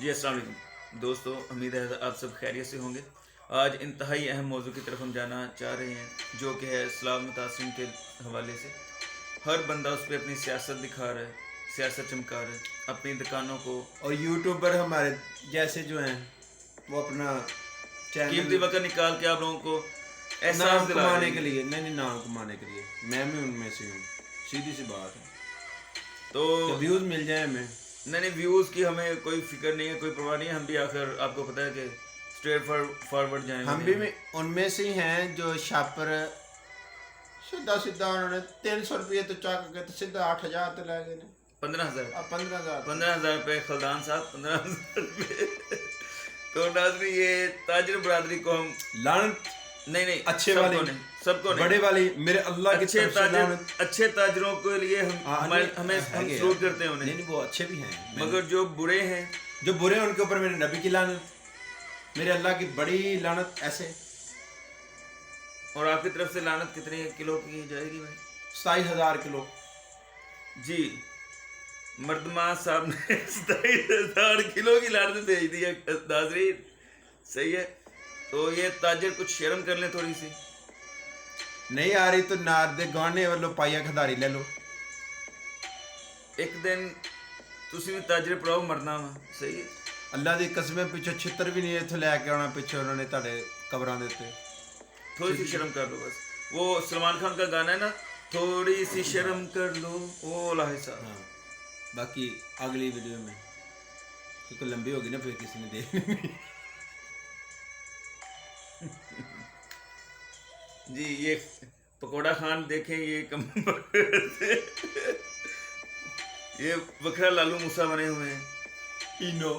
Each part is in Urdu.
جی السلام علیکم دوستو، امید ہے آپ سب خیریت سے ہوں گے۔ آج انتہائی اہم موضوع کی طرف ہم جانا چاہ رہے ہیں، جو کہ ہے اسلام متاثرین کے حوالے سے۔ ہر بندہ اس پہ اپنی سیاست دکھا رہا ہے، سیاست چمکا رہا ہے، اپنی دکانوں کو، اور یوٹیوبر ہمارے جیسے جو ہیں وہ اپنا قیمتی چینل وقت نکال کے آپ لوگوں کو نام احساس دلا رہے کمانے کے ہیں۔ لیے، نہیں نام کمانے کے لیے، میں بھی ان میں سے ہوں، سیدھی سی بات ہے تو کہ ویوز مل جائیں ہمیں۔ نہیں ویوز کی ہمیں کوئی فکر نہیں ہے، کوئی پرواہ نہیں ہے۔ ہم بھی آخر آپ کو پتہ ہے کہ اسٹریٹ فارورڈ جائیں ہم والے بھی ہیں۔ ان میں سے ہی ہیں جو شاپر سیدھا انہوں نے 300 روپئے تو چاک کے تو سیدھا 8,000 تو لے گئے 15,000 15,000 15,000 روپے خلدان صاحب، 15,000 روپے۔ تو ناظرین، یہ تاجر برادری کو ہم لعنت نہیں اچھے سب والی، کو نہیں، سب کو نہیں، بڑے والی میرے اللہ کی اچھے طرف سے تاجر، لعنت۔ اچھے تاجروں کے لیے ہم سلوٹ کرتے ہیں انہیں، نہیں وہ اچھے بھی ہیں، مگر جو برے ہیں، جو برے ہیں ان کے اوپر میرے نبی کی لعنت، میرے اللہ کی بڑی لعنت۔ ایسے اور آپ کی طرف سے لعنت کتنے کلو کی جائے گی بھائی؟ 27,000 کلو۔ جی مردمان صاحب نے 27,000 کلو کی لعنت بھیج دی ہے ناظرین، صحیح ہے؟ تو یہ تاجر کچھ شرم کر لیں تھوڑی سی۔ نہیں آ رہی تو نار دے گانے والو پائیا کھداری لے لو۔ ایک دن تسی بھی تاجر پڑاؤ مرنا وا، صحیح ہے؟ اللہ دی قسمیں پیچھے چھتر بھی نہیں اتھے لے کے آنا، پیچھے انہوں نے تاڑے قبران دیتے۔ تھوڑی سی شرم کر لو بس۔ وہ سلمان خان کا گانا ہے نا، تھوڑی سی شرم کر لو، وہ لاہی صاحب۔ ہاں باقی اگلی ویڈیو میں کیونکہ لمبی ہوگی نا پھر کسی نے دیکھنی۔ جی یہ پکوڑا خان دیکھیں، یہ یہ بکھرا لالو موسیٰ بنے ہوئے ہیں۔ پینو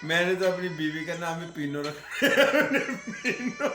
میں نے تو اپنی بیوی کا نام ہی پینو رکھا ہے۔ پینو